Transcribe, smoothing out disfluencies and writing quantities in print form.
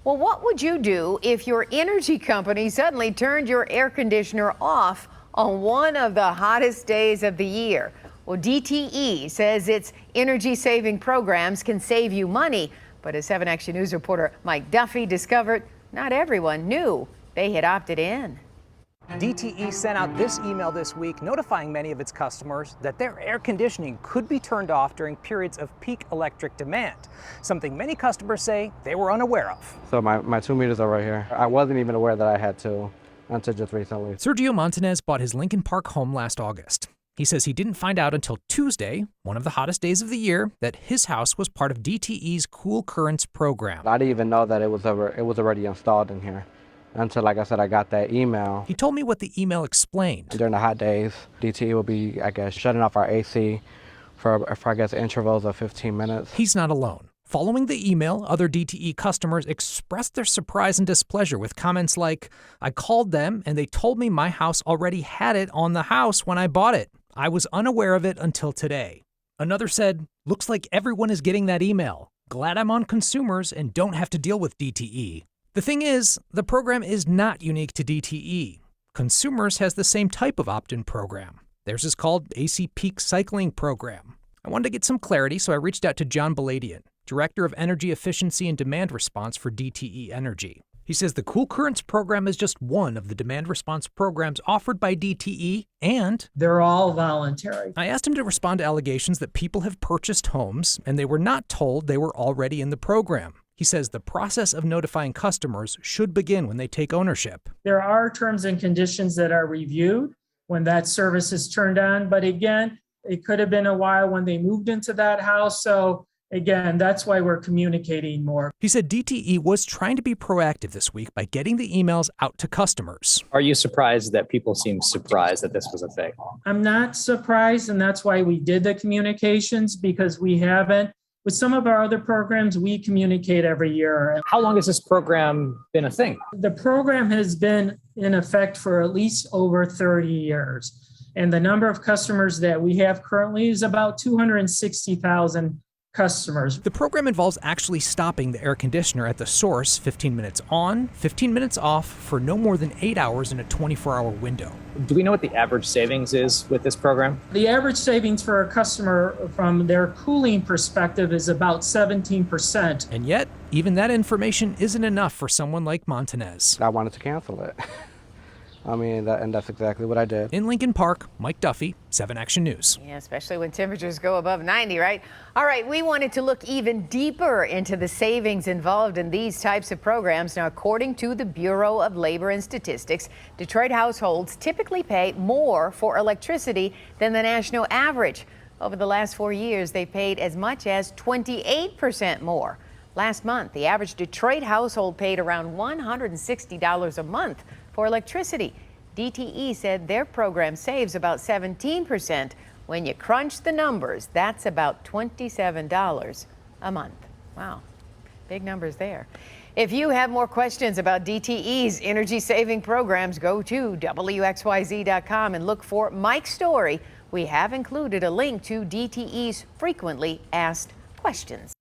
Well, what would you do if your energy company suddenly turned your air conditioner off on one of the hottest days of the year? Well, DTE says its energy-saving programs can save you money. But as 7 Action News reporter Mike Duffy discovered, not everyone knew they had opted in. DTE sent out this email this week notifying many of its customers that their air conditioning could be turned off during periods of peak electric demand, something many customers say they were unaware of. So my 2 meters are right here. I wasn't even aware that I had to until just recently. Sergio Montanez bought his Lincoln Park home last August. He says he didn't find out until Tuesday, one of the hottest days of the year, that his house was part of DTE's CoolCurrent program. I didn't even know that it was already installed in here until, like I said, I got that email. He told me what the email explained. During the hot days, DTE will be, I guess, shutting off our AC for I guess, intervals of 15 minutes. He's not alone. Following the email, other DTE customers expressed their surprise and displeasure with comments like, "I called them and they told me my house already had it on the house when I bought it. I was unaware of it until today." Another said, "Looks like everyone is getting that email. Glad I'm on consumers and don't have to deal with DTE." The thing is, the program is not unique to DTE. Consumers has the same type of opt-in program. Theirs is called AC Peak Cycling Program. I wanted to get some clarity, so I reached out to John Baladian, Director of Energy Efficiency and Demand Response for DTE Energy. He says the CoolCurrent program is just one of the demand response programs offered by DTE, and they're all voluntary. I asked him to respond to allegations that people have purchased homes and they were not told they were already in the program. He says the process of notifying customers should begin when they take ownership. There are terms and conditions that are reviewed when that service is turned on, but again, it could have been a while when they moved into that house. So again, that's why we're communicating more. He said DTE was trying to be proactive this week by getting the emails out to customers. Are you surprised that people seem surprised that this was a fake? I'm not surprised, and that's why we did the communications, because we haven't. With some of our other programs, we communicate every year. How long has this program been a thing? The program has been in effect for at least over 30 years. And the number of customers that we have currently is about 260,000 customers. The program involves actually stopping the air conditioner at the source 15 minutes on, 15 minutes off for no more than 8 hours in a 24-hour window. Do we know what the average savings is with this program? The average savings for a customer from their cooling perspective is about 17%. And yet, even that information isn't enough for someone like Montanez. I wanted to cancel it. I mean, and that's exactly what I did. In Lincoln Park, Mike Duffy, 7 Action News. Yeah, especially when temperatures go above 90, right? All right, we wanted to look even deeper into the savings involved in these types of programs. Now, according to the Bureau of Labor and Statistics, Detroit households typically pay more for electricity than the national average. Over the last 4 years, they paid as much as 28% more. Last month, the average Detroit household paid around $160 a month for electricity. DTE said their program saves about 17%. When you crunch the numbers, that's about $27 a month. Wow, big numbers there. If you have more questions about DTE's energy-saving programs, go to WXYZ.com and look for Mike's story. We have included a link to DTE's frequently asked questions.